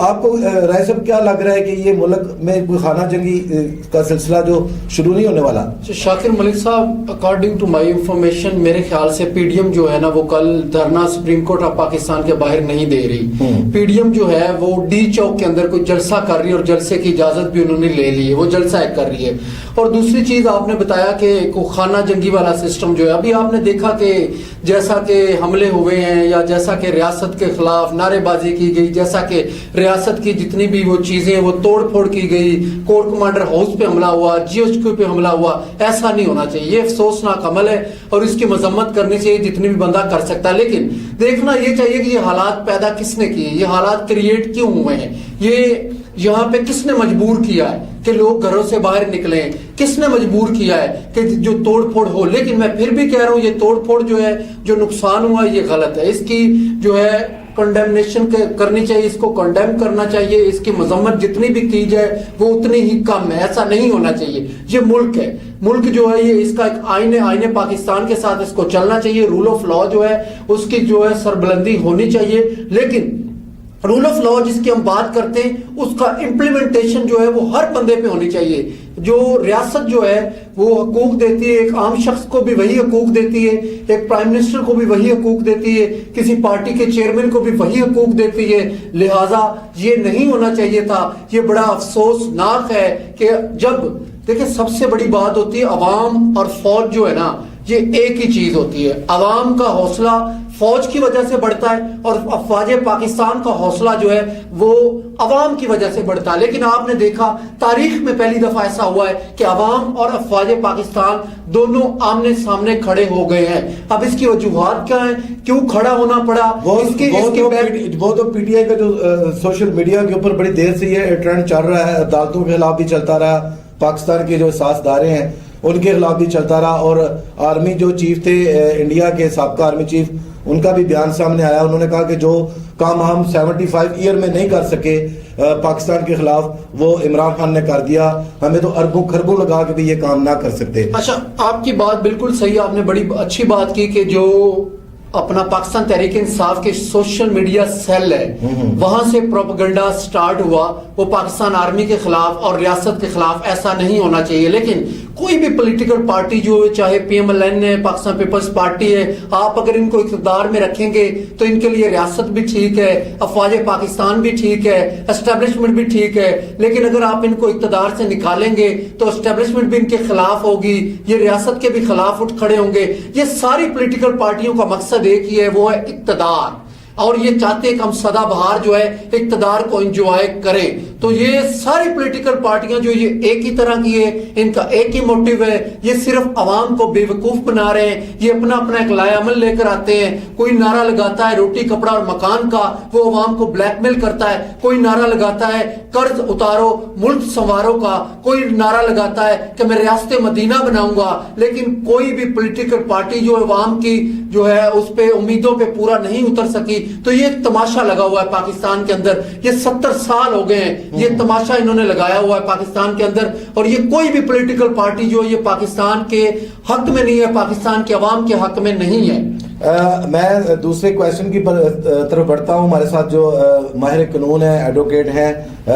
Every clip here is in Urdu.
آپ کو رائے صاحب کیا لگ رہا ہے کہ یہ ملک میں کوئی خانہ جنگی کا سلسلہ جو شروع نہیں ہونے والا؟ شاکر ملک صاحب، اکارڈنگ ٹو مائی انفارمیشن میرے خیال سے پی ڈی ایم جو ہے نا وہ کل دھرنا سپریم کورٹ آف پاکستان کے باہر نہیں دے رہی. پی ڈی ایم جو ہے وہ ڈی چوک کے اندر کوئی جلسہ کر رہی ہے اور جلسے کی اجازت بھی انہوں نے لے لی ہے، وہ جلسہ ایک کر رہی ہے. اور دوسری چیز آپ نے بتایا کہ خانہ جنگی والا سسٹم جو ہے، ابھی آپ نے دیکھا کہ جیسا کہ حملے ہوئے ہیں یا جیسا کہ ریاست کے خلاف نعرے بازی کی گئی، جیسا کہ ریاست کی جتنی بھی وہ چیزیں وہ توڑ پھوڑ کی گئی، کورٹ کمانڈر ہاؤس پہ حملہ ہوا، جی ایچ کیو پہ حملہ ہوا، ایسا نہیں ہونا چاہیے. یہ افسوسناک عمل ہے اور اس کی مذمت کرنی چاہیے جتنی بھی بندہ کر سکتا ہے. لیکن دیکھنا یہ چاہیے کہ یہ حالات پیدا کس نے کیے، یہ حالات کریٹ کیوں ہوئے ہیں، یہ یہاں پہ کس نے مجبور کیا ہے کہ لوگ گھروں سے باہر نکلیں، کس نے مجبور کیا ہے کہ جو توڑ پھوڑ ہو. لیکن میں پھر بھی کہہ رہا ہوں یہ توڑ پھوڑ جو ہے، جو نقصان ہوا ہے، یہ غلط ہے. اس کی جو ہے کنڈیمنیشن کرنی چاہیے، اس کو کنڈیم کرنا چاہیے، اس کی مذمت جتنی بھی کی جائے وہ اتنی ہی کم ہے. ایسا نہیں ہونا چاہیے. یہ ملک ہے، ملک جو ہے یہ اس کا ایک آئین پاکستان کے ساتھ اس کو چلنا چاہیے. رول آف لا جو ہے اس کی جو ہے سربلندی ہونی چاہیے. لیکن رول آف لا جس کی ہم بات کرتے ہیں اس کا امپلیمنٹیشن جو ہے وہ ہر بندے پہ ہونی چاہیے. جو ریاست جو ہے وہ حقوق دیتی ہے، ایک عام شخص کو بھی وہی حقوق دیتی ہے، ایک پرائم منسٹر کو بھی وہی حقوق دیتی ہے، کسی پارٹی کے چیئرمین کو بھی وہی حقوق دیتی ہے. لہٰذا یہ نہیں ہونا چاہیے تھا. یہ بڑا افسوسناک ہے کہ جب دیکھیں سب سے بڑی بات ہوتی ہے عوام اور فوج جو ہے نا یہ ایک ہی چیز ہوتی ہے. عوام کا حوصلہ فوج کی وجہ سے بڑھتا ہے اور افواج پاکستان کا حوصلہ جو ہے وہ عوام کی وجہ سے بڑھتا ہے. لیکن آپ نے دیکھا تاریخ میں پہلی دفعہ ایسا ہوا ہے کہ عوام اور افواج پاکستان دونوں آمنے سامنے کھڑے ہو گئے ہیں. اب اس کی وجوہات کیا ہیں، کیوں کھڑا ہونا پڑا؟ وہ تو پی ٹی آئی کا جو سوشل میڈیا کے اوپر بڑی دیر سے یہ ٹرینڈ چل رہا ہے، عدالتوں کے خلاف بھی چلتا رہا، پاکستان کے جو سازدارے ہیں ان کے خلاف بھی چلتا رہا، اور آرمی جو چیف تھے انڈیا کے سابقہ آرمی چیف، ان کا بھی بیان سامنے آیا. انہوں نے کہا کہ جو کام ہم 75 ایئر میں نہیں کر سکے پاکستان کے خلاف وہ عمران خان نے کر دیا، ہمیں تو اربوں خربوں لگا کے بھی یہ کام نہ کر سکتے. اچھا، آپ کی بات بالکل صحیح، آپ نے بڑی اچھی بات کی کہ جو اپنا پاکستان تحریک انصاف کے سوشل میڈیا سیل ہے وہاں سے پروپیگنڈا سٹارٹ ہوا وہ پاکستان آرمی کے خلاف اور ریاست کے خلاف. ایسا نہیں ہونا چاہیے. لیکن کوئی بھی پولیٹیکل پارٹی جو چاہے پی ایم ایل این ہے، پاکستان پیپلز پارٹی ہے، آپ اگر ان کو اقتدار میں رکھیں گے تو ان کے لیے ریاست بھی ٹھیک ہے، افواج پاکستان بھی ٹھیک ہے، اسٹیبلشمنٹ بھی ٹھیک ہے. لیکن اگر آپ ان کو اقتدار سے نکالیں گے تو اسٹیبلشمنٹ بھی ان کے خلاف ہوگی، یہ ریاست کے بھی خلاف اٹھ کھڑے ہوں گے. یہ ساری پولیٹیکل پارٹیوں کا مقصد ایک ہی ہے، وہ ہے اقتدار. اور یہ چاہتے ہیں کہ ہم سدا بہار جو ہے اقتدار کو انجوائے کریں. تو یہ ساری پولیٹیکل پارٹیاں جو یہ ایک ہی طرح کی ہے، ان کا ایک ہی موٹیو ہے، یہ صرف عوام کو بے وقوف بنا رہے ہیں. یہ اپنا ایک لائے عمل لے کر آتے ہیں. کوئی نعرہ لگاتا ہے روٹی کپڑا اور مکان کا، وہ عوام کو بلیک میل کرتا ہے. کوئی نعرہ لگاتا ہے قرض اتارو ملک سنوارو کا، کوئی نعرہ لگاتا ہے کہ میں ریاست مدینہ بناؤں گا. لیکن کوئی بھی پولیٹیکل پارٹی جو عوام کی جو ہے اس پہ امیدوں پہ پورا نہیں اتر سکی. تو یہ ایک تماشا لگا ہوا ہے پاکستان کے اندر. یہ 70 سال ہو گئے ہیں یہ تماشا انہوں نے لگایا ہوا ہے پاکستان کے اندر. اور یہ کوئی بھی پولیٹیکل پارٹی جو یہ پاکستان کے حق میں نہیں ہے، پاکستان کے عوام کے حق میں نہیں ہے. میں دوسرے کویشچن کی طرف بڑھتا ہوں. ہمارے ساتھ جو ماہر قانون ہیں، ایڈوکیٹ ہیں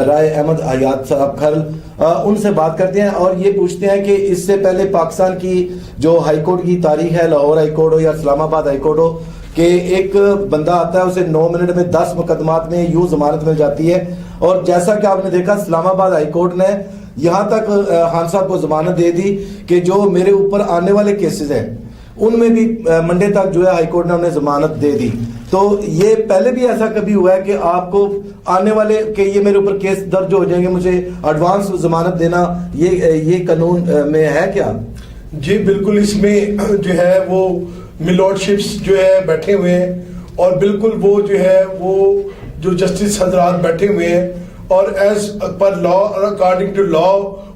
رائے احمد حیات صاحب کھل، ان سے بات کرتے ہیں اور یہ پوچھتے ہیں کہ اس سے پہلے پاکستان کی جو ہائی کورٹ کی تاریخ ہے، لاہور ہائی کورٹ ہو یا اسلام آباد ہائی کورٹ ہو، کہ ایک بندہ آتا ہے اسے 9 منٹ میں 10 مقدمات میں یوں ضمانت مل جاتی ہے. اور جیسا کہ آپ نے دیکھا اسلام آباد ہائی کورٹ نے یہاں تک خان صاحب کو ضمانت دے دی کہ جو میرے اوپر آنے والے کیسز ہیں ان میں بھی منڈے تک جو ہے ہائی کورٹ نے انہیں ضمانت دے دی. تو یہ پہلے بھی ایسا کبھی ہوا ہے کہ آپ کو آنے والے کہ یہ میرے اوپر کیس درج ہو جائیں گے، مجھے ایڈوانس ضمانت دینا، یہ قانون میں ہے کیا؟ جی بالکل، اس میں جو ہے وہ ملورڈ شپس جو ہے بیٹھے ہوئے ہیں اور بالکل وہ جو ہے وہ جو جسٹس حضرات بیٹھے ہوئے ہیں اور ایز پر لا اور اکارڈنگ ٹو لا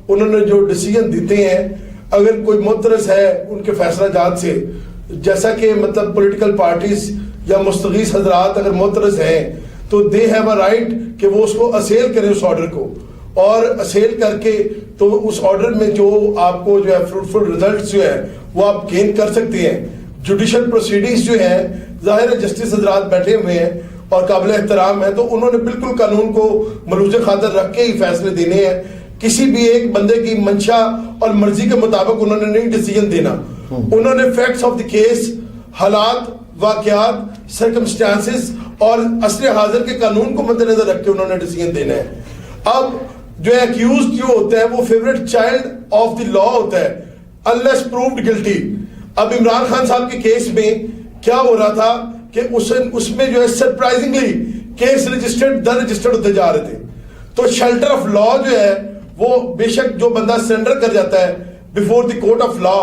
انہوں نے جو ڈیسیجن دیتے ہیں، اگر کوئی معترض ہے ان کے فیصلہ جات سے، جیسا کہ مطلب پولیٹیکل پارٹیز یا مستغیث حضرات اگر معترض ہیں تو دے ہیو اے رائٹ کہ وہ اس کو اسیل کریں اس آرڈر کو، اور اسیل کر کے تو اس آرڈر میں جو آپ کو جو ہے فروٹفل ریزلٹس جو ہے وہ آپ گین کر سکتے ہیں. جوڈیشل پروسیڈنگز جو ہیں ظاہر ہے جسٹس حضرات بیٹھے ہوئے ہیں اور قابل احترام ہیں, تو انہوں نے بالکل قانون کو ملوز خاطر رکھ کے ہی فیصلے دینے ہیں. کسی بھی ایک بندے کی منشا اور مرضی کے مطابق انہوں نے نہیں ڈیسیجن دینا. انہوں نے فیکٹس آف دی کیس, حالات, واقعات, سرکمسٹانسز اور عصر حاضر کے قانون کو مد نظر رکھ کے انہوں نے ڈیسیجن دینا ہے. اب جو ایکیوزڈ جو ہوتا ہے وہ فیوریٹ چائلڈ آف دی لا ہوتا ہے unless proved guilty. اب عمران خان صاحب کے کیس میں کیا ہو رہا تھا کہ اس میں جو ہے سرپرائزنگلی کیس رجسٹرڈ ہوتے جا رہے تھے. تو شیلٹر آف لا جو ہے وہ بے شک جو بندہ سرنڈر کر جاتا ہے before the court of law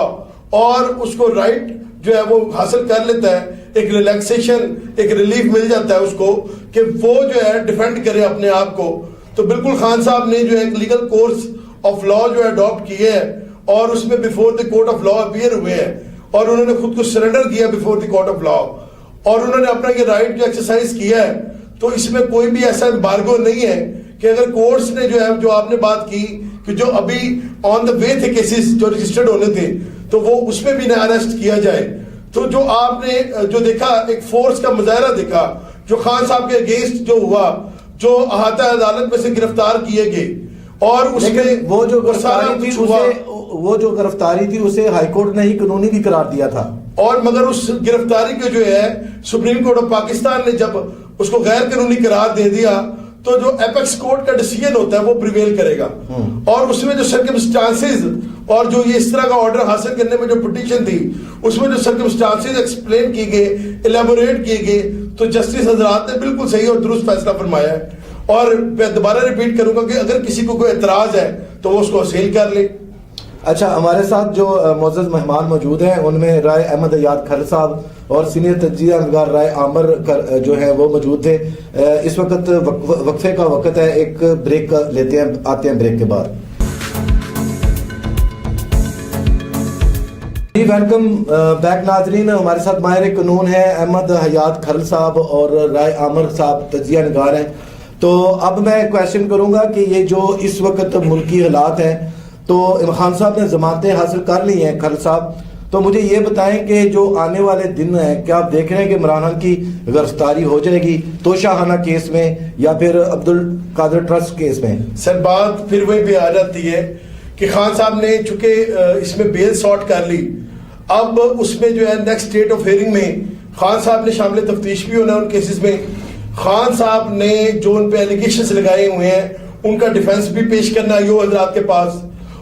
اور اس کو رائٹ جو ہے وہ حاصل کر لیتا ہے, ایک ریلیکسیشن, ایک ریلیف مل جاتا ہے اس کو کہ وہ جو ہے ڈیفینڈ کرے اپنے آپ کو. تو بالکل خان صاحب نے جو ہے ایک لیگل کورس آف لا جو ہے اڈاپٹ کیے ہے اور اس میں before the court of law appear ہوئے ہیں اور انہوں نے خود کو سرنڈر کیا before the court of law اور انہوں نے اپنا یہ رائٹ جو ایکسرسائز کیا ہے. تو اس میں کوئی بھی ایسا امبارگو نہیں ہے کہ اگر کورٹس نے جو ہے جو آپ نے بات کی کہ جو ابھی آن دا وے تھے کیسز جو رجسٹرڈ ہونے تھے تو وہ اس میں بھی نہ اریسٹ کیا جائے. تو جو آپ نے جو دیکھا ایک فورس کا مظاہرہ دیکھا جو خان صاحب کے اگینسٹ جو ہوا, جو احاطہ عدالت میں سے گرفتار کیے گئے اور اس میں وہ جو گرفتاری تھی اسے ہائی کورٹ نے ہی قانونی بھی قرار دیا تھا. اور مگر اس گرفتاری کے جو ہے سپریم کورٹ آف پاکستان نے جب اس کو غیر قانونی قرار دے دیا تو جو ایپیکس کورٹ کا ڈیسیجن ہوتا ہے وہ پریویل کرے گا. اور اس میں جو سرکمسٹانسز اور جو یہ اس طرح کا آرڈر حاصل کرنے میں جو پٹیشن تھی اس میں جو سرکمسٹانسز ایکسپلین کیے گئے, ایلیبوریٹ کیے گئے, تو جسٹس حضرات نے بالکل صحیح اور درست فیصلہ فرمایا ہے. اور میں دوبارہ ریپیٹ کروں گا کہ اگر کسی کو کوئی اعتراض ہے تو وہ اس کو حاصل کر لے. اچھا, ہمارے ساتھ جو معزز مہمان موجود ہیں ان میں رائے احمد حیات کھل صاحب اور سینئر تجزیہ نگار رائے عامر جو ہیں وہ موجود تھے. اس وقت وقفے کا وقت ہے, ایک بریک لیتے ہیں, آتے ہیں بریک کے بعد. جی ویلکم بیک ناظرین, ہمارے ساتھ ماہر قانون ہے احمد حیات کھل صاحب اور رائے عامر صاحب تجزیہ نگار ہیں. تو اب میں کویشچن کروں گا کہ یہ جو اس وقت ملکی حالات ہیں تو خان صاحب نے ضمانتیں حاصل کر لی ہیں کھل صاحب, تو مجھے یہ بتائیں کہ جو آنے والے دن ہیں کیا آپ دیکھ رہے ہیں کہ عمران خان کی گرفتاری ہو جائے گی توشہ خانہ کیس میں یا پھر عبد القادر ٹرسٹ کیس میں؟ سر بات پھر وہی پہ آ جاتی ہے کہ خان صاحب نے چونکہ اس میں بیل سارٹ کر لی, اب اس میں جو ہے نیکسٹ ڈیٹ آف ہیئرنگ میں خان صاحب نے شامل تفتیش بھی ہونا ہے ان کیسز میں. خان صاحب نے جو ان پہ ایلیگیشنز لگائے ہوئے ہیں ان کا ڈیفینس بھی پیش کرنا ہے یو حضرات کے پاس,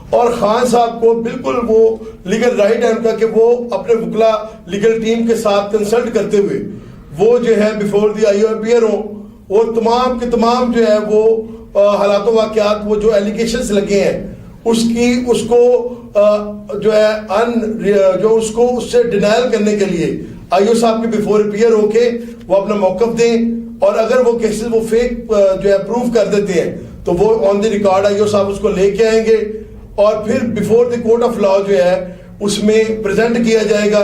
اور خان صاحب کو بالکل وہ لیگل رائٹ ہے ان کا کہ وہ اپنے وکلا لیگل ٹیم کے ساتھ کنسلٹ کرتے ہوئے وہ جو ہے before the I O appear ہوں, وہ تمام کے تمام جو ہے وہ حالات و واقعات وہ جو ایلیگیشنز لگے ہیں اس کو جو ہے جو اس سے ڈینائل کرنے کے لیے آئی او صاحب کے بیفور اپیئر ہو کے وہ اپنا موقف دیں, اور اگر وہ کیسز وہ فیک جو ہے پروف کر دیتے ہیں تو وہ آن دی ریکارڈ آئی او صاحب اس کو لے کے آئیں گے اور پھر before the court of law جو ہے اس میں پریزنٹ کیا جائے گا.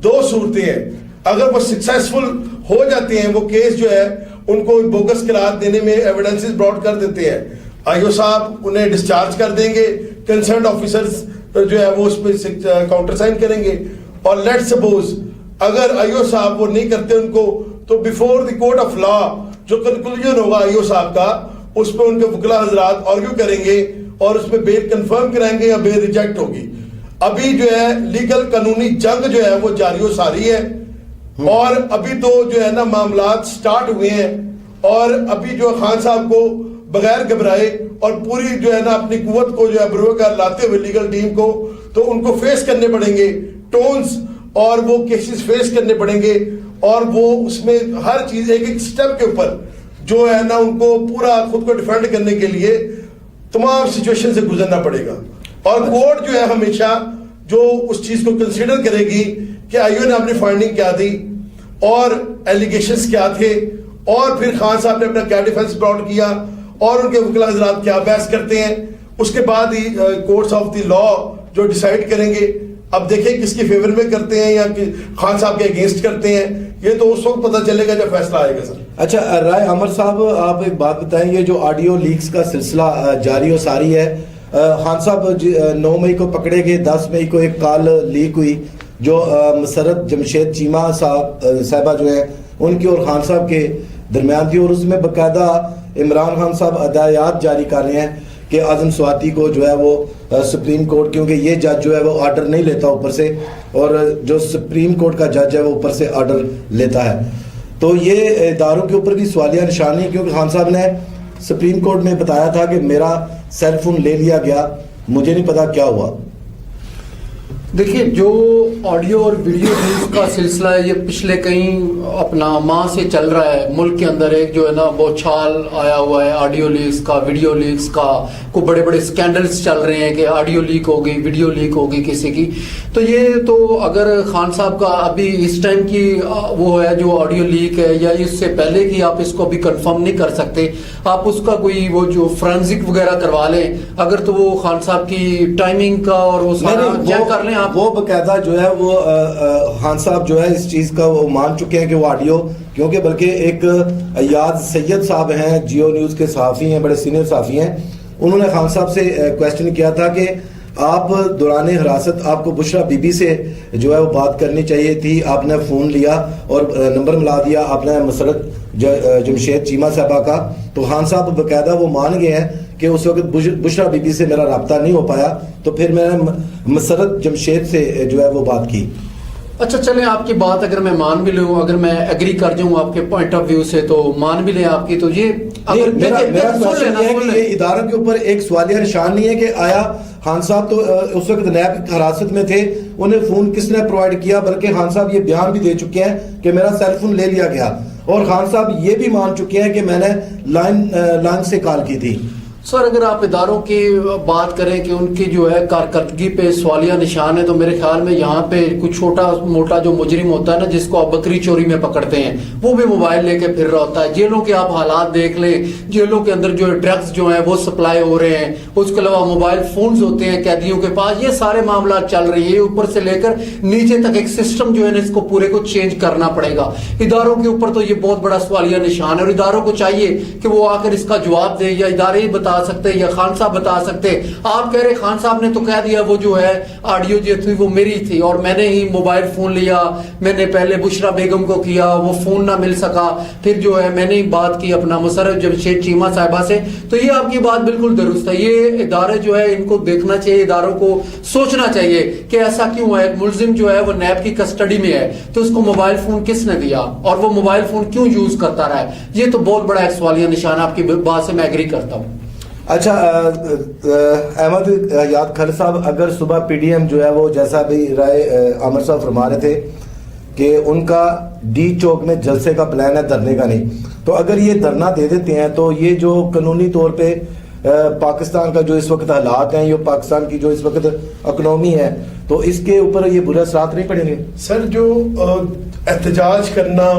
دو صورتیں ہیں, اگر وہ سکسیسفل ہو جاتے ہیں وہ کیس جو ہے ان کو بوگس قرار دینے میں ایویڈنسز براٹ کر دیتے ہیں, آئی او صاحب انہیں ڈسچارج کر دیں گے, کنسرنڈ آفیسرز جو ہے وہ اس پہ کاؤنٹر سائن کریں گے, اور لیٹ سپوز اگر آئی او صاحب وہ نہیں کرتے ان کو تو before the court of law جو کنکلوژن ہوگا آئی او صاحب کا اس پہ ان کے وکلا حضرات آرگیو کریں گے اور اس میں بیل کنفرم کرائیں گے یا بیل ریجیکٹ ہوگی. ابھی جو ہے لیگل قانونی جنگ جو ہے وہ جاری و ساری ہے, اور ابھی تو جو ہے نا معاملات سٹارٹ ہوئے ہیں, اور ابھی جو خان صاحب کو بغیر گھبرائے اور پوری جو ہے نا اپنی قوت کو جو ہے بروکار لاتے ہوئے لیگل ٹیم کو تو ان کو فیس کرنے پڑیں گے ٹونز, اور وہ کیسز فیس کرنے پڑیں گے, اور وہ اس میں ہر چیز ایک ایک سٹیپ کے اوپر جو ہے نا ان کو پورا خود کو ڈیفینڈ کرنے کے لیے تمام سچویشن سے گزرنا پڑے گا. اور کورٹ جو ہے ہمیشہ جو اس چیز کو کنسیڈر کرے گی کہ آئی او نے اپنی فائنڈنگ کیا دی اور ایلیگیشنز کیا تھے, اور پھر خان صاحب نے اپنا کیا ڈیفینس براٹ کیا اور ان کے وکلا حضرات کیا بحث کرتے ہیں, اس کے بعد ہی کورٹس آف دی لا جو ڈیسائیڈ کریں گے. اب دیکھیں کس کی فیور میں کرتے ہیں یا خان صاحب کے اگینسٹ کرتے ہیں, یہ تو اس وقت پتہ چلے گا جب فیصلہ آئے گا. سر اچھا رائے عامر صاحب, آپ ایک بات بتائیں, یہ جو آڈیو لیکس کا سلسلہ جاری و ساری ہے, خان صاحب 9 مئی کو پکڑے گئے, 10 مئی کو ایک کال لیک ہوئی جو مسرت جمشید چیمہ صاحبہ جو ہے ان کی اور خان صاحب کے درمیان تھی, اور اس میں باقاعدہ عمران خان صاحب ہدایات جاری کر رہے ہیں کہ اعظم سواتی کو جو ہے وہ سپریم کورٹ, کیونکہ یہ جج جو ہے وہ آرڈر نہیں لیتا اوپر سے, اور جو سپریم کورٹ کا جج ہے وہ اوپر سے آرڈر لیتا ہے. تو یہ اداروں کے اوپر بھی سوالیہ نشان ہے, کیونکہ خان صاحب نے سپریم کورٹ میں بتایا تھا کہ میرا سیل فون لے لیا گیا, مجھے نہیں پتا کیا ہوا. دیکھیے, جو آڈیو اور ویڈیو نیوز کا سلسلہ ہے یہ پچھلے کئی اپنا ماہ سے چل رہا ہے. ملک کے اندر ایک جو ہے نا بوچھال آیا ہوا ہے آڈیو لیکس کا, ویڈیو لیکس کا. کوئی بڑے بڑے سکینڈلز چل رہے ہیں کہ آڈیو لیک ہو گئی, ویڈیو لیک ہو گئی کسی کی. تو یہ تو اگر خان صاحب کا ابھی اس ٹائم کی وہ ہے جو آڈیو لیک ہے یا اس سے پہلے کی, آپ اس کو ابھی کنفرم نہیں کر سکتے. آپ اس کا کوئی وہ جو فرانزک وغیرہ کروا لیں اگر, تو وہ خان صاحب کی ٹائمنگ کا اور وہ سارا چیک کر لیں. وہ باقاعدہ جو ہے وہ خان صاحب جو ہے اس چیز کا وہ مان چکے ہیں کہ وہ آڈیو, کیونکہ بلکہ ایک ایاد سید صاحب ہیں, جیو نیوز کے صحافی ہیں, بڑے سینئر صحافی ہیں, انہوں نے خان صاحب سے کویسچن کیا تھا کہ آپ دوران حراست آپ کو بشرا بی بی سے جو ہے وہ بات کرنی چاہیے تھی, آپ نے فون لیا اور نمبر ملا دیا آپ نے مسرت جمشید چیمہ صاحبہ کا. تو خان صاحب باقاعدہ وہ مان گئے ہیں کہ اس وقت بشرا بی بی سے میرا رابطہ نہیں ہو پایا, تو پھر میں نے مسرت جمشید سے جو ہے وہ بات کی. اچھا چلیں, آپ کی بات اگر میں مان بھی لوں, اگر میں ایگری کر جاؤں آپ کے پوائنٹ آف ویو سے تو مان بھی لیں آپ کی. تو یہ میرا کوشچن یہ ہے کہ یہ اداروں کے اوپر ایک سوالیہ نشان نہیں ہے کہ آیا خان صاحب تو اس وقت نیب حراست میں تھے, انہیں فون کس نے پرووائڈ کیا, بلکہ خان صاحب یہ بیان بھی دے چکے ہیں کہ میرا سیل فون لے لیا گیا, اور خان صاحب یہ بھی مان چکے ہیں کہ میں نے لائن سے کال کی تھی. سر, اگر آپ اداروں کی بات کریں کہ ان کی جو ہے کارکردگی پہ سوالیہ نشان ہے, تو میرے خیال میں یہاں پہ کچھ چھوٹا موٹا جو مجرم ہوتا ہے نا, جس کو آپ بکری چوری میں پکڑتے ہیں, وہ بھی موبائل لے کے پھر رہا ہوتا ہے. جیلوں کے آپ حالات دیکھ لیں, جیلوں کے اندر جو ڈرگز جو ہیں وہ سپلائی ہو رہے ہیں, اس کے علاوہ موبائل فونز ہوتے ہیں قیدیوں کے پاس. یہ سارے معاملات چل رہی ہیں اوپر سے لے کر نیچے تک. ایک سسٹم جو ہے نا اس کو پورے کو چینج کرنا پڑے گا. اداروں کے اوپر تو یہ بہت بڑا سوالیہ نشان ہے, اور اداروں کو چاہیے کہ وہ آ کر اس کا جواب دے, یا ادارے ہی بتا سکتے یا خان صاحب بتا سکتے. آپ کہہ رہے خان صاحب نے تو کہہ دیا وہ جو ہے آڈیو جو تھی وہ میری تھی, اور میں نے ہی موبائل فون لیا, میں نے پہلے بشرا بیگم کو کیا, وہ فون نہ مل سکا, پھر جو ہے میں نے ہی بات کی اپنا مسرت جمشید چیمہ صاحبہ سے. تو یہ آپ کی بات بالکل درست ہے. یہ ادارے جو ہے ان کو دیکھنا چاہیے, اداروں کو سوچنا چاہیے کہ ایسا کیوں ہے. ایک ملزم جو ہے وہ نیب کی کسٹڈی میں ہے, تو اس کو موبائل فون کس نے دیا, اور وہ موبائل فون کیوں یوز کرتا رہا ہے. یہ تو بہت بڑا ایک سوالیہ نشان. آپ کی بات سے میں ایگری کرتا ہوں. اچھا احمد یاد خر صاحب, اگر صبح پی ڈی ایم جو ہے وہ جیسا بھی رائے عامر صاحب فرما رہے تھے کہ ان کا ڈی چوک میں جلسے کا پلان ہے, دھرنے کا نہیں, تو اگر یہ دھرنا دے دیتے ہیں تو یہ جو قانونی طور پہ پاکستان کا جو اس وقت حالات ہیں, یہ پاکستان کی جو اس وقت اکنومی ہے, تو اس کے اوپر یہ برے اثرات نہیں پڑیں گے؟ سر, جو احتجاج کرنا,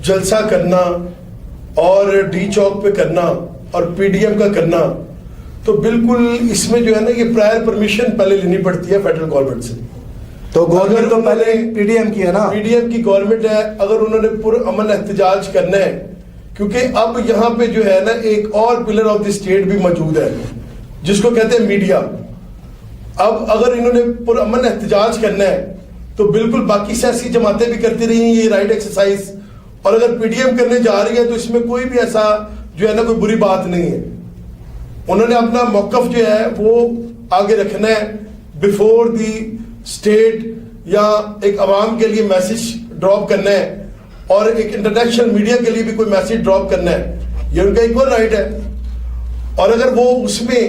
جلسہ کرنا اور ڈی چوک پہ کرنا اور پی ڈی ایم کا کرنا, تو بالکل اس میں جو ہے نا یہ پرائر پرمیشن پہلے لینی پڑتی ہے فیڈرل گورنمنٹ سے. تو گورنمنٹ تو پہلے پی ڈی ایم کی ہے نا, پی ڈی ایم کی گورنمنٹ ہے. اگر انہوں نے پرامن احتجاج کرنا ہے, کیونکہ اب یہاں پہ جو ہے نا ایک اور پلر آف دی اسٹیٹ بھی موجود ہے جس کو کہتے ہیں میڈیا. اب اگر انہوں نے پرامن احتجاج کرنا ہے تو بالکل باقی سیاسی جماعتیں بھی کرتی رہی ہیں یہ رائٹ ایکسرسائز, اور اگر پی ڈی ایم کرنے جا رہی ہے تو اس میں کوئی بھی ایسا جو ہے نا کوئی بری بات نہیں ہے. انہوں نے اپنا موقف جو ہے وہ آگے رکھنا ہے بیفور دی اسٹیٹ, یا ایک عوام کے لیے میسج ڈراپ کرنا ہے, اور ایک انٹرنیشنل میڈیا کے لیے بھی کوئی میسج ڈراپ کرنا ہے. یہ ان کا ایکول رائٹ ہے. اور اگر وہ اس میں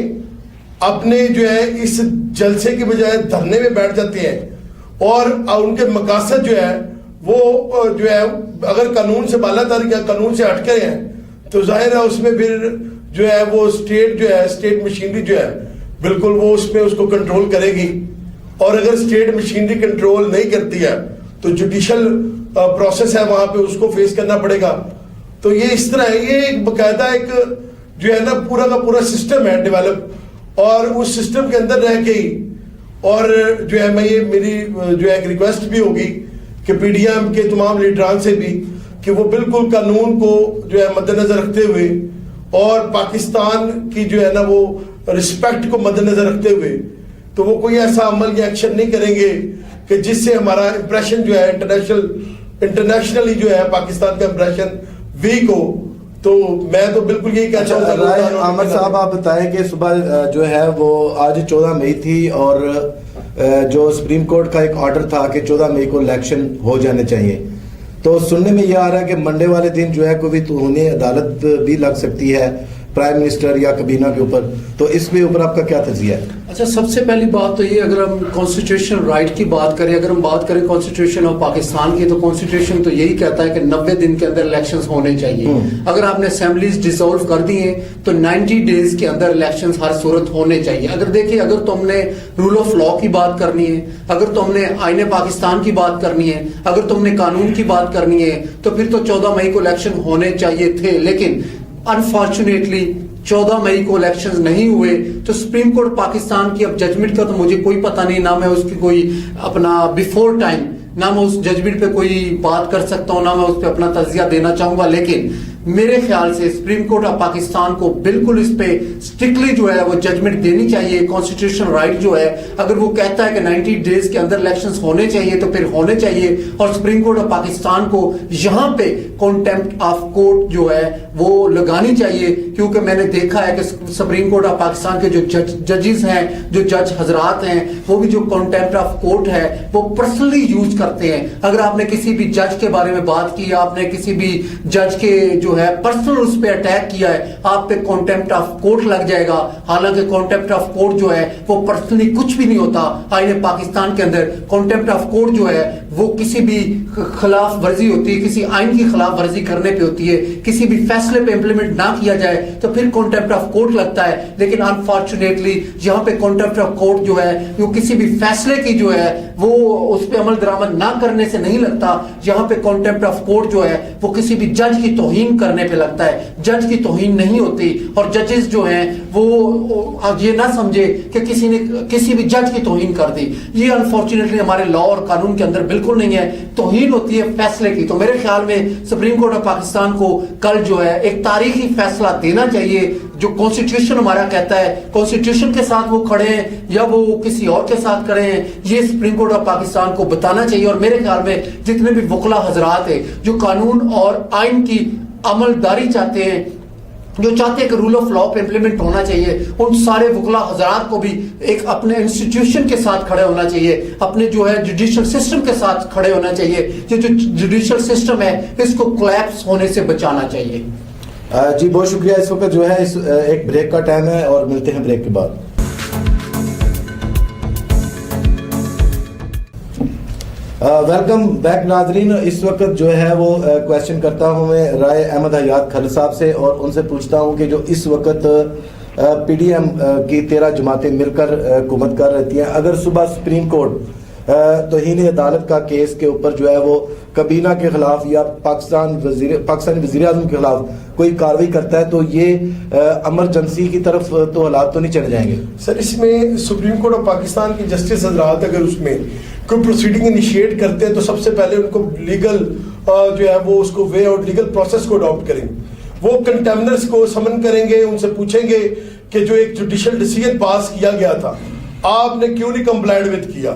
اپنے جو ہے اس جلسے کی بجائے دھرنے میں بیٹھ جاتے ہیں, اور ان کے مقاصد جو ہے وہ جو ہے اگر قانون سے بالا تر یا قانون سے ہٹ کر ہیں, تو ظاہر ہے اس میں پھر جو ہے وہ اسٹیٹ جو ہے اسٹیٹ مشینری جو ہے بالکل وہ اس میں اس کو کنٹرول کرے گی. اور اگر اسٹیٹ مشینری کنٹرول نہیں کرتی ہے تو جوڈیشل پروسیس ہے وہاں پہ اس کو فیس کرنا پڑے گا. تو یہ اس طرح ہے, یہ ایک باقاعدہ ایک جو ہے نا پورا کا پورا سسٹم ہے ڈیولپ, اور اس سسٹم کے اندر رہ کے ہی, اور جو ہے میں یہ میری جو ہے ایک ریکویسٹ بھی ہوگی کہ پی ڈی ایم کے تمام لیڈران سے بھی کہ وہ بالکل قانون کو جو ہے مد نظر رکھتے ہوئے اور پاکستان کی جو ہے نا وہ رسپیکٹ کو مد نظر رکھتے ہوئے تو وہ کوئی ایسا عمل یا ایکشن نہیں کریں گے کہ جس سے ہمارا امپریشن جو ہے انٹرنیشنلی جو ہے پاکستان کا امپریشن ویک ہو. تو میں تو بالکل یہی کہنا چاہتا ہوں. رائے عامر صاحب آپ بتائیں کہ صبح جو ہے وہ آج 14 مئی تھی اور جو سپریم کورٹ کا ایک آرڈر تھا کہ 14 مئی کو الیکشن ہو جانے چاہیے, تو سننے میں یہ آ رہا ہے کہ منڈے والے دن جو ہے کوئی توہین عدالت بھی لگ سکتی ہے پرائم منسٹر یا کابینہ کے اوپر, تو اس کے اوپر آپ کا کیا تجزیہ ہے؟ اچھا, سب سے پہلی بات تو یہ, اگر ہم کانسٹیٹیوشن رائٹ کی بات کریں, اگر ہم بات کریں کانسٹیٹیوشن آف پاکستان کی, تو کانسٹیٹیوشن تو یہی کہتا ہے کہ 90 دن کے اندر الیکشنز ہونے چاہیے. اگر آپ نے اسمبلیز ڈیزالو کر دی ہیں تو 90 ڈیز کے اندر الیکشنز ہر صورت ہونے چاہیے. اگر دیکھیں, اگر تم نے رول آف لا کی بات کرنی ہے, اگر تم نے آئین پاکستان کی بات کرنی ہے, اگر تم نے قانون کی بات کرنی ہے, تو پھر تو 14 مئی کو الیکشن ہونے چاہیے تھے. لیکن انفارچونیٹلی 14 مئی کو الیکشنز نہیں ہوئے. تو سپریم کورٹ پاکستان کی اب ججمنٹ کا تو مجھے کوئی پتہ نہیں, نہ میں اس کی کوئی اپنا بیفور ٹائم, نہ میں اس ججمنٹ پہ کوئی بات کر سکتا ہوں, نہ میں اس پہ اپنا تجزیہ دینا چاہوں گا. لیکن میرے خیال سے سپریم کورٹ آف پاکستان کو بالکل اس پہ اسٹرکٹلی جو ہے وہ ججمنٹ دینی چاہیے. کانسٹیٹیوشن رائٹ جو ہے, اگر وہ کہتا ہے کہ 90 ڈیز کے اندر الیکشنز ہونے چاہیے تو پھر ہونے چاہیے. اور سپریم کورٹ آف پاکستان کو یہاں پہ کانٹیمپٹ آف کورٹ جو ہے وہ لگانی چاہیے, کیونکہ میں نے دیکھا ہے کہ سپریم کورٹ آف پاکستان کے جو ججز ہیں, جو جج حضرات ہیں, وہ بھی جو کانٹیمپٹ آف کورٹ ہے وہ پرسنلی یوز کرتے ہیں. اگر آپ نے کسی بھی جج کے بارے میں بات کی, آپ نے کسی بھی جج کے جو ہے پرسنل اس پہ اٹیک کیا ہے, آپ پہ کانٹیمپٹ آف کورٹ لگ جائے گا. حالانکہ کانٹیمپٹ آف کورٹ جو ہے وہ پرسنلی کچھ بھی نہیں ہوتا. آئین پاکستان کے اندر کانٹیمپٹ آف کورٹ جو ہے وہ کسی بھی خلاف ورزی ہوتی ہے, کسی آئین کی خلاف ورزی کرنے پہ ہوتی ہے, کسی بھی فیصلے پہ امپلیمنٹ نہ کیا جائے تو پھر کانٹیمپٹ آف کورٹ لگتا ہے. لیکن انفارچونیٹلی یہاں پہ کانٹیمپٹ آف کورٹ جو ہے وہ کسی بھی فیصلے کی جو ہے وہ اس پہ عمل درآمد نہ کرنے سے نہیں لگتا. یہاں پہ کانٹیمپٹ آف کورٹ جو ہے وہ کسی بھی جج کی توہین کرنے پہ لگتا ہے. جج کی توہین نہیں ہوتی, اور ججز جو ہیں وہ یہ نہ سمجھے کہ کسی نے کسی بھی جج کی توہین کر دی. یہ انفارچونیٹلی ہمارے لا اور قانون کے اندر بالکل نہیں ہے. توہین ہوتی ہے فیصلے کی. تو میرے خیال میں سپریم کورٹ آف پاکستان کو کل جو ہے ایک تاریخی فیصلہ دینا چاہیے, جو کانسٹیٹیوشن ہمارا کہتا ہے. کانسٹیٹیوشن کے ساتھ وہ کھڑے ہیں یا وہ کسی اور کے ساتھ کھڑے ہیں, یہ سپریم کورٹ آف پاکستان کو بتانا چاہیے. اور میرے خیال میں جتنے بھی وکلا حضرات ہیں جو قانون اور آئین کی عمل داری چاہتے ہیں, جو چاہتے ہیں کہ رول آف لا پہ امپلیمنٹ ہونا چاہیے, ان سارے وکلا حضرات کو بھی ایک اپنے انسٹیٹیوشن کے ساتھ کھڑے ہونا چاہیے, اپنے جو ہے جوڈیشل سسٹم کے ساتھ کھڑے ہونا چاہیے. یہ جو جوڈیشل سسٹم ہے اس کو کولیپس ہونے سے بچانا چاہیے. جی بہت شکریہ. اس وقت جو ہے ایک بریک کا ٹائم ہے اور ملتے ہیں بریک کے بعد. ویلکم بیک ناظرین. اس وقت جو ہے وہ کویشچن کرتا ہوں میں رائے احمد حیات کھل صاحب سے, اور ان سے پوچھتا ہوں کہ جو اس وقت پی ڈی ایم کی 13 جماعتیں مل کر حکومت کر رہتی ہیں, اگر صبح سپریم کورٹ توہین عدالت کا کیس کے اوپر جو ہے وہ کابینہ کے خلاف یا پاکستانی وزیر اعظم کے خلاف کوئی کارروائی کرتا ہے, تو یہ ایمرجنسی کی طرف تو حالات تو نہیں چلے جائیں گے؟ سر, اس میں سپریم کورٹ آف پاکستان کی جسٹس حضرات اگر اس میں کوئی پروسیڈنگ انیشیٹ کرتے ہیں تو سب سے پہلے ان کو لیگل جو ہے وہ اس کو وے اور لیگل پروسیس کو اڈاپٹ کریں. وہ کنٹیمنرز کو سمن کریں گے, ان سے پوچھیں گے کہ جو ایک جوڈیشل ڈیسیژن پاس کیا گیا تھا آپ نے کیوں نہیں کمپلائنٹ وتھ کیا.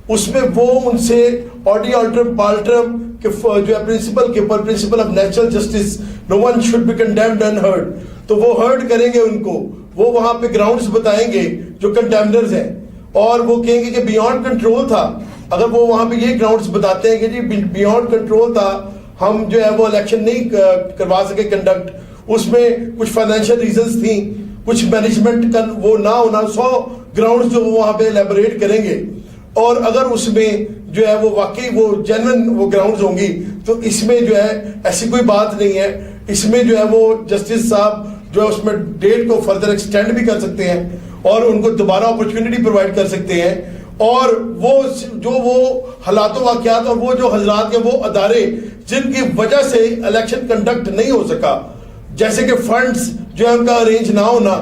اس میں وہ ان سے آڈی آلٹرم پالٹرم کہ جو ہے پرنسپل کے اوپر, principle of natural justice, no one should be condemned unheard, تو وہ ہرڈ کریں گے ان کو. وہ وہاں پہ گراؤنڈز بتائیں گے جو کنڈیمنرز ہیں, اور وہ کہیں گے کہ بیونڈ کنٹرول تھا. اگر وہ وہاں پہ یہ گراؤنڈز بتاتے ہیں کہ جی بیونڈ کنٹرول تھا, ہم جو ہے وہ الیکشن نہیں کروا سکے کنڈکٹ, اس میں کچھ فائنینشیل ریزنز تھیں, کچھ مینجمنٹ کا وہ نہ ہونا, 100 گراؤنڈز جو وہاں پہ الیبوریٹ کریں گے. اور اگر اس میں جو ہے وہ واقعی وہ جینوئن وہ گراؤنڈز ہوں گی تو اس میں جو ہے ایسی کوئی بات نہیں ہے. اس میں جو ہے وہ جسٹس صاحب جو ہے اس میں ڈیٹ کو فردر ایکسٹینڈ بھی کر سکتے ہیں اور ان کو دوبارہ اپرچونٹی پرووائڈ کر سکتے ہیں. اور وہ جو وہ حالات و واقعات اور وہ جو حضرات کے وہ ادارے جن کی وجہ سے الیکشن کنڈکٹ نہیں ہو سکا, جیسے کہ فنڈز جو ہے ان کا ارینج نہ ہونا,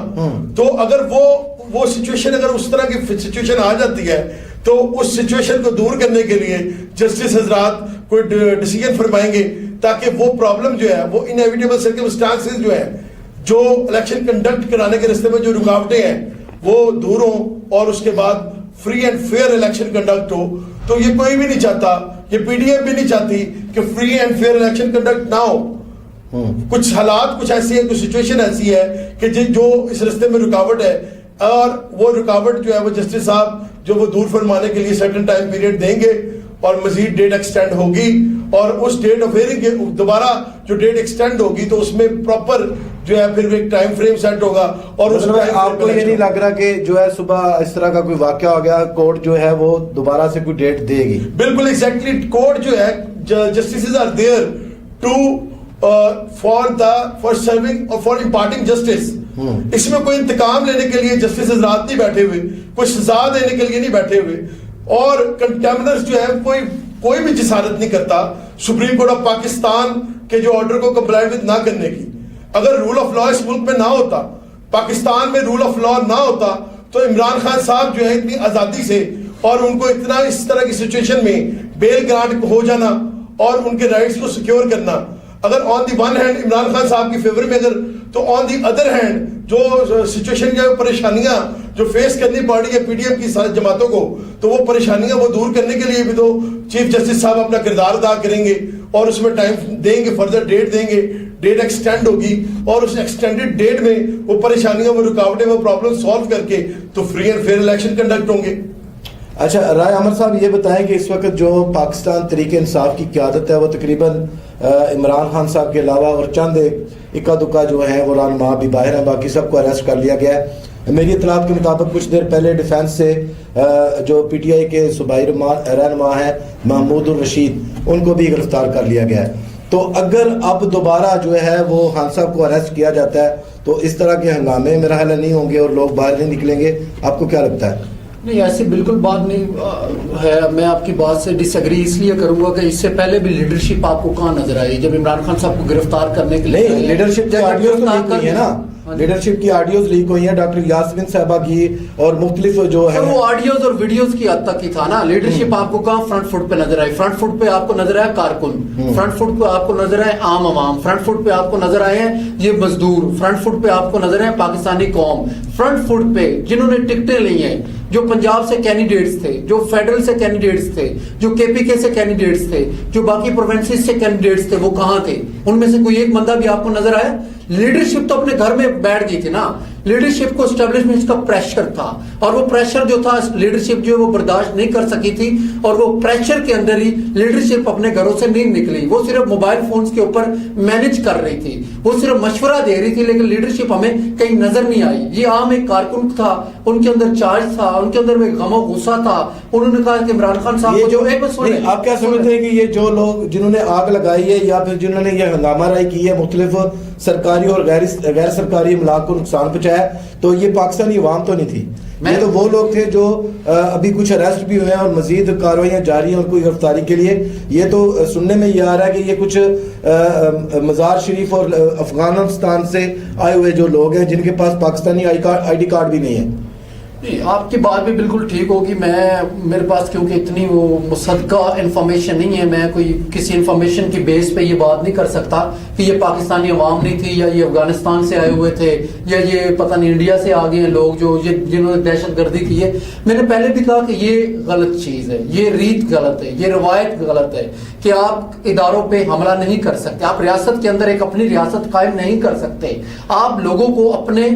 تو اگر وہ سچویشن اگر اس طرح کی سچویشن آ جاتی ہے تو اس سچویشن کو دور کرنے کے لیے جسٹس حضرات کوئی ڈیسیجن فرمائیں گے تاکہ وہ پرابلم جو ہے وہ انیویٹیبل سرکمسٹانسز جو ہے جو الیکشن کنڈکٹ کرانے کے راستے میں جو رکاوٹیں ہیں وہ دور ہوں اور اس کے بعد free and fair election conduct ہو. تو یہ کوئی بھی نہیں چاہتا, یہ پی ڈی ایم بھی نہیں چاہتی کہ free and fair election conduct نہ ہو. کچھ حالات کچھ ایسی ہے, کچھ سچویشن ایسی ہے کہ جو اس رستے میں رکاوٹ ہے, اور وہ رکاوٹ جو ہے وہ جسٹس صاحب جو وہ دور فرمانے کے لیے سرٹن ٹائم پیریڈ دیں گے اور مزید ڈیٹ ایکسٹینڈ ہوگی, اور اس ڈیٹ آف ہیئرنگ کے دوبارہ جو ڈیٹ ایکسٹینڈ ہوگی تو اس میں پراپر جو ہے پھر ایک ٹائم فریم سیٹ ہوگا. اور اس میں آپ کو یہ نہیں لگ رہا کہ جو ہے صبح اس طرح کا کوئی واقعہ ہو گیا, کورٹ جو ہے وہ دوبارہ سے کوئی ڈیٹ دے گی؟ بالکل ایگزیکٹلی, کورٹ جو ہے justices are there to for serving اور فار امپارٹنگ جسٹس. اس میں کوئی انتقام لینے کے لیے جسٹس حضرات نہیں بیٹھے ہوئے, کوئی سزا دینے کے لیے نہیں بیٹھے ہوئے, اور کنٹیمنرز جو ہے کوئی بھی جسارت نہیں کرتا سپریم کورٹ آف پاکستان کے جو آرڈر کو کمپلائی ود نہ کرنے کی. اگر رول آف لا اس ملک میں نہ ہوتا, پاکستان میں رول آف لا نہ ہوتا, تو عمران خان صاحب جو ہے اتنی آزادی سے اور ان کو اتنا اس طرح کی سچویشن میں بیل گرانٹ ہو جانا اور ان کے رائٹس کو سیکیور کرنا, اگر on the one hand Imran Khan صاحب کی فیور میں, اگر تو آن دی ادر ہینڈ جو سچویشن یا پریشانیاں جو فیس کرنی پڑ رہی ہے پی ڈی ایم کی ساری جماعتوں کو, تو وہ پریشانیاں وہ دور کرنے کے لیے بھی تو چیف جسٹس صاحب اپنا کردار ادا کریں گے اور اس میں ٹائم دیں گے, فردر ڈیٹ دیں گے, ڈیٹ ایکسٹینڈ ہوگی, اور اس ایکسٹینڈڈ ڈیٹ میں وہ پریشانیاں, وہ رکاوٹیں, وہ پرابلم سالو کر کے تو free and fair election conduct ہوں گے. اچھا رائے عامر صاحب یہ بتائیں کہ اس وقت جو پاکستان تحریک انصاف کی قیادت ہے وہ تقریباً عمران خان صاحب کے علاوہ اور چند اکا دکا جو ہیں وہ رہنما بھی باہر ہیں, باقی سب کو اریسٹ کر لیا گیا ہے. میری اطلاعات کے مطابق کچھ دیر پہلے ڈیفینس سے جو پی ٹی آئی کے صوبائی رہنما ہیں محمود الرشید, ان کو بھی گرفتار کر لیا گیا ہے. تو اگر اب دوبارہ جو ہے وہ خان صاحب کو اریسٹ کیا جاتا ہے تو اس طرح کے ہنگامے میرا خیال نہیں ہوں گے اور لوگ باہر نہیں نکلیں گے, آپ کو کیا لگتا ہے؟ نہیں, ایسی بالکل بات نہیں ہے. میں آپ کی بات سے ڈس ایگری اس لیے کروں گا کہ اس سے پہلے بھی لیڈرشپ آپ کو کہاں نظر آئی جب عمران خان صاحب کو گرفتار کرنے کے لیے؟ نہیں, لیڈرشپ کی آڈیوز لیک ہوئی ہے نا, لیڈرشپ کی آڈیوز لیک ہوئی ہیں ڈاکٹر یاسمین صاحبہ کی اور مختلف جو ہے وہ آڈیوز اور ویڈیوز کی حد تک ہی تھا نا. لیڈرشپ آپ کو کہاں فرنٹ فٹ پہ نظر آئی؟ فرنٹ فٹ پہ آپ کو نظر آیا کارکن, فرنٹ فٹ پہ آپ کو نظر آئے عام عوام, فرنٹ فٹ پہ آپ کو نظر آئے ہیں یہ مزدور, فرنٹ فٹ پہ آپ کو نظر آئے پاکستانی قوم, فرنٹ فٹ پہ جنہوں نے ٹکٹیں لی ہیں, جو پنجاب سے کینڈیڈیٹس تھے, جو فیڈرل سے کینڈیڈیٹس تھے, جو کے پی کے سے کینڈیڈیٹس تھے, جو باقی پروونسز سے کینڈیڈیٹس تھے, وہ کہاں تھے؟ ان میں سے کوئی ایک بندہ بھی آپ کو نظر آیا؟ لیڈرشپ تو اپنے گھر میں بیٹھ گئی تھی نا. لیڈرشپ کو اسٹیبلشمنٹ کا پریشر تھا, اور وہ پریشر جو تھا لیڈرشپ جو ہے وہ برداشت نہیں کر سکی تھی, اور وہ پریشر کے اندر ہی لیڈرشپ اپنے گھروں سے نہیں نکلی. وہ صرف موبائل فونز کے اوپر مینج کر رہی تھی, وہ صرف مشورہ دے رہی تھی, لیکن لیڈرشپ ہمیں کہیں نظر نہیں آئی. یہ عام ایک کارکن تھا, ان کے اندر چارج تھا, ان کے اندر غم و غصہ تھا. انہوں نے کہا کہ عمران خان صاحب کو جو آپ کیا سمجھتے ہیں کہ یہ جو لوگ جنہوں نے آگ لگائی ہے یا پھر جنہوں نے یہ ہنگامہ رائی کی ہے, مختلف سرکاری اور غیر سرکاری املاک کو نقصان پہنچایا, تو یہ پاکستانی عوام تو نہیں تھی, یہ تو وہ لوگ تھے جو ابھی کچھ اریسٹ بھی ہوئے ہیں اور مزید کارروائیاں جاری ہیں ان کو گرفتاری کے لیے. یہ تو سننے میں یہ آ رہا ہے کہ یہ کچھ مزار شریف اور افغانستان سے آئے ہوئے جو لوگ ہیں جن کے پاس پاکستانی آئی ڈی کارڈ بھی نہیں ہے. آپ کی بات بھی بالکل ٹھیک ہوگی. میرے پاس کیونکہ اتنی وہ مصدقہ انفارمیشن نہیں ہے, میں کوئی کسی انفارمیشن کی بیس پہ یہ بات نہیں کر سکتا کہ یہ پاکستانی عوام نہیں تھی, یا یہ افغانستان سے آئے ہوئے تھے, یا یہ پتہ نہیں انڈیا سے آ گئے ہیں لوگ جو جنہوں نے دہشت گردی کی ہے. میں نے پہلے بھی کہا کہ یہ غلط چیز ہے, یہ ریت غلط ہے, یہ روایت غلط ہے کہ آپ اداروں پہ حملہ نہیں کر سکتے, آپ ریاست کے اندر ایک اپنی ریاست قائم نہیں کر سکتے, آپ لوگوں کو اپنے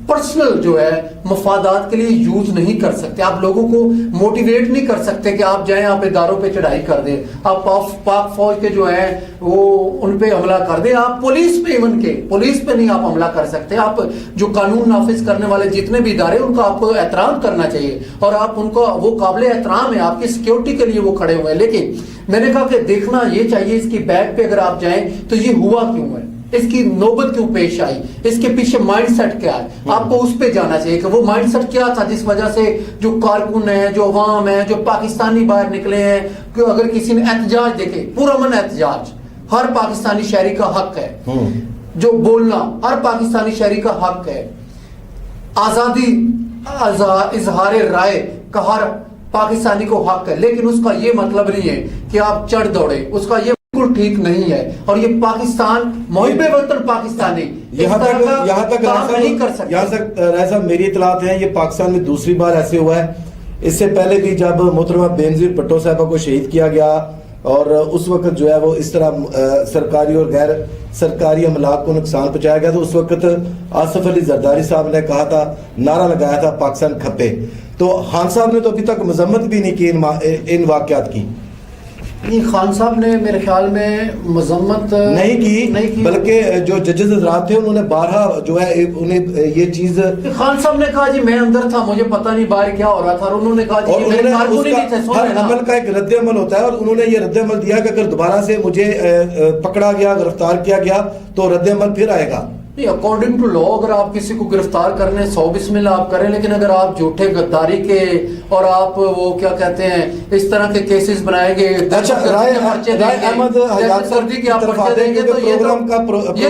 پرسنل جو ہے مفادات کے لیے یوز نہیں کر سکتے, آپ لوگوں کو موٹیویٹ نہیں کر سکتے کہ آپ جائیں آپ اداروں پہ چڑھائی کر دیں, آپ پاک فوج کے جو ہیں وہ ان پہ حملہ کر دیں, آپ پولیس پہ, ایون کے پولیس پہ نہیں آپ حملہ کر سکتے. آپ جو قانون نافذ کرنے والے جتنے بھی ادارے ان کا آپ کو احترام کرنا چاہیے, اور آپ ان کو وہ قابل احترام ہے, آپ کی سیکیورٹی کے لیے وہ کھڑے ہوئے ہیں. لیکن میں نے کہا کہ دیکھنا یہ چاہیے اس کی بیک پہ اگر آپ جائیں تو یہ ہوا کیوں ہے, اس کی نوبت کیوں پیش آئی, اس کے پیچھے مائنڈ سیٹ کیا ہے, آپ کو اس پہ جانا چاہیے کہ وہ مائنڈ سیٹ کیا تھا جس وجہ سے جو کارکن ہیں, جو عوام ہیں, جو پاکستانی باہر نکلے ہیں, کہ اگر کسی نے احتجاج دیکھے, پرامن احتجاج ہر پاکستانی شہری کا حق ہے, جو بولنا ہر پاکستانی شہری کا حق ہے, آزادی اظہار رائے کا ہر پاکستانی کو حق ہے, لیکن اس کا یہ مطلب نہیں ہے کہ آپ چڑھ دوڑے, اس کا یہ بالکل ٹھیک نہیں ہے. اور یہ پاکستان محب وطن پاکستانی یہاں تک نہیں کر سکتے. یہاں تک ایسا میری اطلاعات ہیں یہ پاکستان میں دوسری بار ایسے ہوا ہے. اس سے پہلے بھی جب محترمہ بینظیر بھٹو صاحبہ کو شہید کیا گیا اور اس وقت جو ہے وہ اس طرح سرکاری اور غیر سرکاری املاک کو نقصان پہنچایا گیا. تو اس وقت آصف علی زرداری صاحب نے کہا تھا, نعرہ لگایا تھا پاکستان کھپے. تو خان صاحب نے تو ابھی تک مذمت بھی نہیں کی ان واقعات کی. خان صاحب نے میرے خیال میں مذمت نہیں کی, بلکہ جو ججز حضرات تھے انہوں نے بارہا جو ہے انہیں یہ چیز, خان صاحب نے کہا جی میں اندر تھا, مجھے پتہ نہیں باہر کیا ہو رہا تھا, اور انہوں نے کہا جی میرے کارکن نہیں تھے. ہر عمل کا ایک رد عمل ہوتا ہے, اور انہوں نے یہ رد عمل دیا کہ اگر دوبارہ سے مجھے پکڑا گیا, گرفتار کیا گیا تو رد عمل پھر آئے گا. نہیں, اکارڈنگ ٹو لا اگر آپ کسی کو گرفتار کرنے 100 بسم اللہ آپ کریں, لیکن اگر آپ جھوٹے غداری کے اور آپ وہ کیا کہتے ہیں اس طرح کے کیسز بنائیں گے, اچھا رائے احمد حجاج صاحب کی آپ پرچے دیں گے تو یہ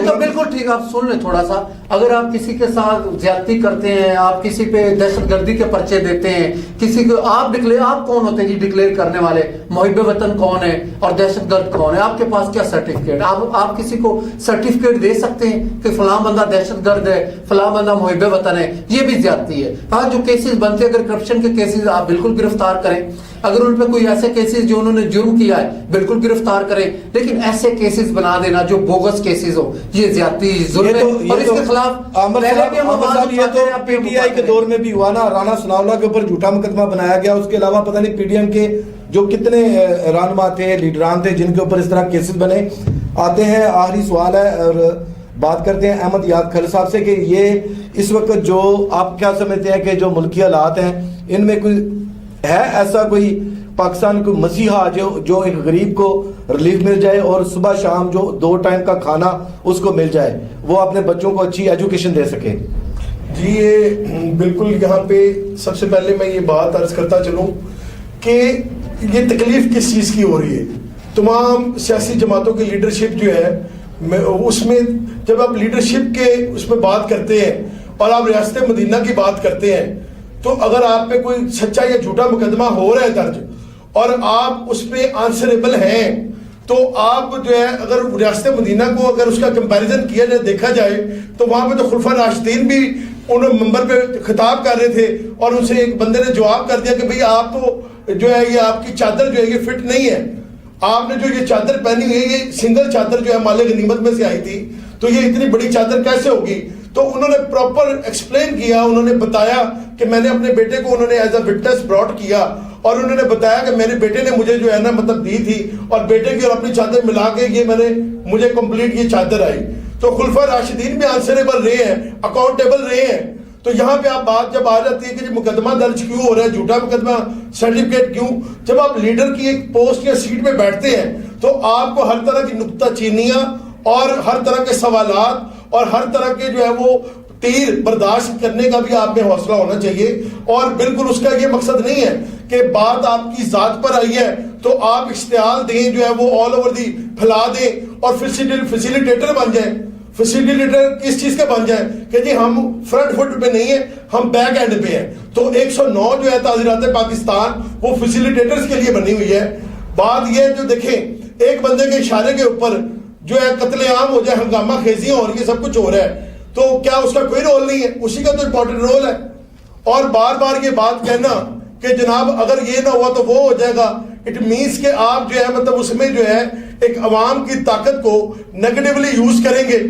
تو بالکل ٹھیک. آپ سن لیں تھوڑا سا, اگر آپ کسی کے ساتھ زیادتی کرتے ہیں, آپ کسی پہ دہشت گردی کے پرچے دیتے ہیں, کسی کو آپ کون ہوتے ہیں جی ڈکلیئر کرنے والے؟ محب وطن کون ہے اور دہشت گرد کون ہے؟ آپ کے پاس کیا سرٹیفکیٹ؟ آپ کسی کو سرٹیفکیٹ دے سکتے ہیں کہ فلاں بندہ دہشت گرد ہے, فلاں بندہ محب وطن ہے؟ یہ بھی زیادتی ہے. ہاں جو کیسز بنتے ہیں, اگر کرپشن کے کیسز آپ بالکل گرفتار کریں, اگر ان پہ کوئی ایسے کیسز جو انہوں نے جرم کیا ہے بالکل گرفتار کریں, لیکن ایسے کیسز بنا دینا جو بوگس کیسز ہو, یہ زیادتی ظلم ہے. اور اس کے خلاف یہ تو پی ٹی آئی کے دور میں بھی ہوا نا, رانا ثناءاللہ کے اوپر جھوٹا مقدمہ بنایا گیا. اس کے علاوہ پتہ نہیں پی ڈی ایم کے جو کتنے رہنما تھے, لیڈران تھے جن کے اوپر اس طرح کیسز بنے. آتے ہیں آخری سوال ہے اور بات کرتے ہیں احمد یاد کھل صاحب سے کہ یہ اس وقت جو آپ کیا سمجھتے ہیں کہ جو ملکی حالات ہیں ان میں کوئی ہے ایسا کوئی پاکستان کو مسیحا جو ایک غریب کو ریلیف مل جائے اور صبح شام جو 2 ٹائم کا کھانا اس کو مل جائے, وہ اپنے بچوں کو اچھی ایجوکیشن دے سکے؟ جی یہ بالکل یہاں پہ سب سے پہلے میں یہ بات عرض کرتا چلوں کہ یہ تکلیف کس چیز کی ہو رہی ہے. تمام سیاسی جماعتوں کی لیڈرشپ جو ہے اس میں جب آپ لیڈرشپ کے اس میں بات کرتے ہیں اور آپ ریاست مدینہ کی بات کرتے ہیں, تو اگر آپ پہ کوئی سچا یا جھوٹا مقدمہ ہو رہا ہے درج اور آپ اس پہ آنسریبل ہیں, تو آپ جو ہے اگر ریاست مدینہ کو اگر اس کا کمپیریزن کیا جائے, دیکھا جائے, تو وہاں پہ تو خلفاء راشدین بھی انہوں ممبر پہ خطاب کر رہے تھے اور ان سے ایک بندے نے جواب کر دیا کہ بھئی آپ تو جو ہے یہ آپ کی چادر جو ہے یہ فٹ نہیں ہے, آپ نے جو یہ چادر پہنی ہوئی ہے یہ سنگل چادر جو ہے مال غنیمت میں سے آئی تھی, تو یہ اتنی بڑی چادر کیسے ہوگی؟ تو انہوں نے پراپر ایکسپلین کیا, انہوں نے بتایا کہ میں نے اپنے بیٹے کو انہوں نے ایز اے وٹنس براٹ کیا اور انہوں نے بتایا کہ میرے بیٹے نے مجھے جو ہے نا مطلب دی تھی اور بیٹے کی اور اپنی چادر ملا کے یہ مجھے کمپلیٹ یہ چادر آئی. تو خلفاء راشدین بھی آنسریبل رہے ہیں, اکاؤنٹیبل رہے ہیں. تو یہاں پہ آپ بات جب آ جاتی ہے کہ مقدمہ درج کیوں ہو رہا ہے, جھوٹا مقدمہ سرٹیفکیٹ کیوں, جب آپ لیڈر کی ایک پوسٹ یا سیٹ پہ بیٹھتے ہیں تو آپ کو ہر طرح کی نکتہ چینیاں اور ہر طرح کے سوالات اور ہر طرح کے جو ہے وہ تیر برداشت کرنے کا بھی آپ میں حوصلہ ہونا چاہیے. اور بالکل اس کا یہ مقصد نہیں ہے کہ بات آپ کی ذات پر آئی ہے تو آپ اشتعال دیں, جو ہے وہ آل اوور دی پھیلا دیں اور فیسیلیٹیٹر بن جائیں. فیسیلیٹیٹر کس چیز کے بن جائیں کہ جی ہم فرنٹ فٹ پہ نہیں ہیں, ہم بیک اینڈ پہ ہیں. تو 109 جو ہے تعزیرات پاکستان وہ فیسیلیٹیٹرز کے لیے بنی ہوئی ہے. بات یہ جو دیکھیں ایک بندے کے اشارے کے اوپر جو ہے قتل عام ہو جائے, ہنگامہ خیزیاں ہو رہی ہیں, سب کچھ ہو رہا ہے, تو کیا اس کا کوئی رول نہیں ہے؟ اسی کا تو امپورٹنٹ رول ہے. اور بار بار یہ بات کہنا کہ جناب اگر یہ نہ ہوا تو وہ ہو جائے گا, اٹ مینس کہ آپ جو ہے مطلب اس میں جو ہے ایک عوام کی طاقت کو نیگیٹولی یوز کریں گے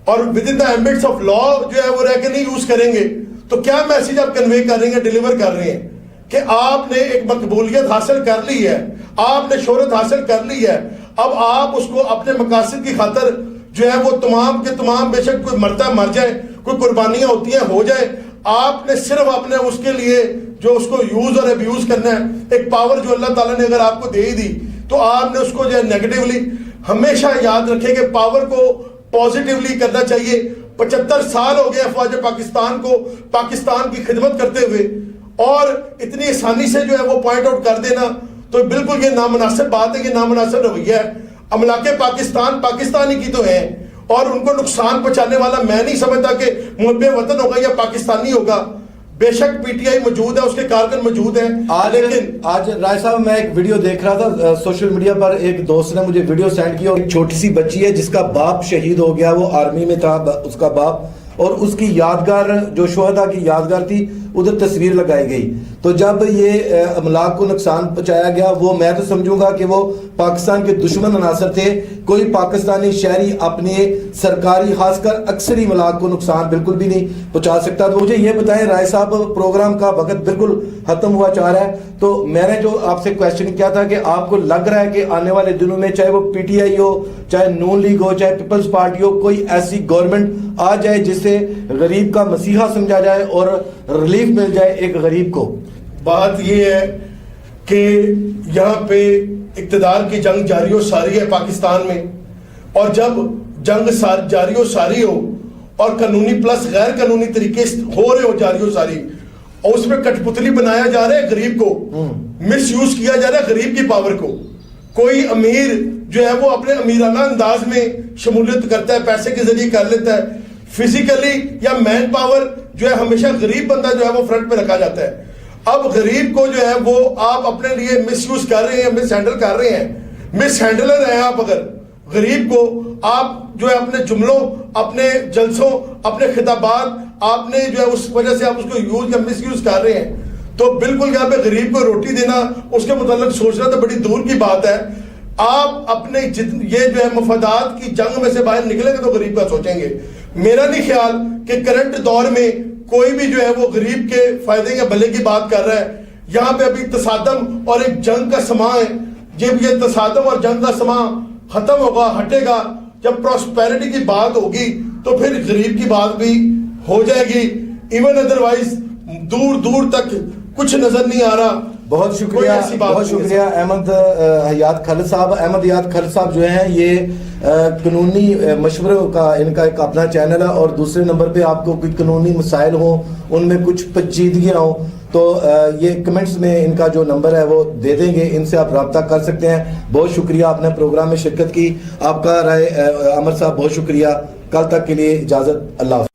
اور with in the ایمبٹس of law جو ہے وہ رہ کے نہیں یوز کریں گے. تو کیا میسج آپ کنوے کر رہے ہیں, ڈیلیور کر رہے ہیں کہ آپ نے ایک مقبولیت حاصل کر لی ہے, آپ نے شہرت حاصل کر لی ہے, اب آپ اس کو اپنے مقاصد کی خاطر جو ہے وہ تمام کے تمام بے شک کوئی مرتا مر جائے, کوئی قربانیاں ہوتی ہیں ہو جائے, آپ نے صرف اپنے اس کے لیے جو اس کو یوز اور ابیوز کرنا ہے. ایک پاور جو اللہ تعالیٰ نے اگر آپ کو دے دی تو آپ نے اس کو جو ہے نیگیٹولی. ہمیشہ یاد رکھیں کہ پاور کو پازیٹیولی کرنا چاہیے. 75 سال ہو گئے افواج پاکستان کو پاکستان کی خدمت کرتے ہوئے, اور اتنی آسانی سے جو ہے وہ پوائنٹ آؤٹ کر دینا تو بالکل یہ نامناسب بات ہے, یہ نامناسب رویہ ہے. املاک پاکستان پاکستانی کی تو ہیں اور ان کو نقصان پہنچانے والا میں نہیں سمجھتا کہ محب وطن ہوگا یا پاکستانی ہوگا. بے شک پی ٹی آئی موجود ہے, اس کے کارکن موجود ہیں, لیکن آج رائے صاحب میں ایک ویڈیو دیکھ رہا تھا سوشل میڈیا پر, ایک دوست نے مجھے ویڈیو سینڈ کی اور ایک چھوٹی سی بچی ہے جس کا باپ شہید ہو گیا, وہ آرمی میں تھا اس کا باپ, اور اس کی یادگار جو شہداء کی یادگار تھی ادھر تصویر لگائی گئی. تو جب یہ املاک کو نقصان پہنچایا گیا وہ میں تو سمجھوں گا کہ وہ پاکستان کے دشمن عناصر تھے. کوئی پاکستانی شہری اپنے سرکاری خاص کر اکثری املاک کو نقصان بالکل بھی نہیں پہنچا سکتا. تو مجھے یہ بتائیں رائے صاحب, پروگرام کا وقت بالکل ختم ہوا چاہ رہا ہے, تو میں نے جو آپ سے کویسچن کیا تھا کہ آپ کو لگ رہا ہے کہ آنے والے دنوں میں چاہے وہ پی ٹی آئی ہو, چاہے نون لیگ ہو, چاہے پیپلز پارٹی ہو, کوئی ایسی گورنمنٹ آ جائے جس سے غریب کا مسیحا سمجھا جائے اور ریلیف مل جائے ایک غریب کو؟ بات یہ ہے کہ یہاں پہ اقتدار کی جنگ جاری و ساری ہے پاکستان میں, اور جب جنگ جاری و ساری ہو اور قانونی پلس غیر قانونی طریقے ہو رہے ہو جاری و ساری, اور اس میں کٹ پتلی بنایا جا رہا ہے غریب کو, مس یوز کیا جا رہا ہے غریب کی پاور کو. کوئی امیر جو ہے وہ اپنے امیرانہ انداز میں شمولیت کرتا ہے, پیسے کے ذریعے کر لیتا ہے, فزیکلی یا مین پاور جو ہے ہمیشہ غریب بندہ جو ہے وہ فرنٹ پہ رکھا جاتا ہے. اب غریب کو جو ہے وہ آپ اپنے لیے مس یوز کر رہے ہیں, مس ہینڈل کر رہے ہیں, مس ہینڈلر ہیں آپ. اگر غریب کو آپ جو ہے اپنے جملوں, اپنے جلسوں, اپنے خطابات, آپ نے جو ہے اس وجہ سے آپ اس کو یوز یا مس یوز کر رہے ہیں, تو بالکل یہاں پہ غریب کو روٹی دینا, اس کے متعلق سوچنا تو بڑی دور کی بات ہے. آپ اپنے یہ جو ہے مفادات کی جنگ میں سے باہر نکلیں گے تو غریب کا سوچیں گے. میرا نہیں خیال کہ کرنٹ دور میں کوئی بھی جو ہے وہ غریب کے فائدے یا بھلے کی بات کر رہا ہے. یہاں پہ ابھی تصادم اور ایک جنگ کا سماں ہے. جب یہ تصادم اور جنگ کا سماں ختم ہوگا, ہٹے گا, جب پراسپیرٹی کی بات ہوگی تو پھر غریب کی بات بھی ہو جائے گی. ایون ادروائز دور دور تک کچھ نظر نہیں آ رہا. بہت شکریہ, بہت شکریہ احمد حیات خالد صاحب. احمد حیات خالد صاحب جو ہیں یہ قانونی مشوروں کا ان کا ایک اپنا چینل ہے, اور دوسرے نمبر پہ آپ کو کوئی قانونی مسائل ہوں, ان میں کچھ پیچیدگیاں ہوں, تو یہ کمنٹس میں ان کا جو نمبر ہے وہ دے دیں گے, ان سے آپ رابطہ کر سکتے ہیں. بہت شکریہ آپ نے پروگرام میں شرکت کی. آپ کا رائے عمر صاحب بہت شکریہ. کل تک کے لیے اجازت, اللہ حافظ.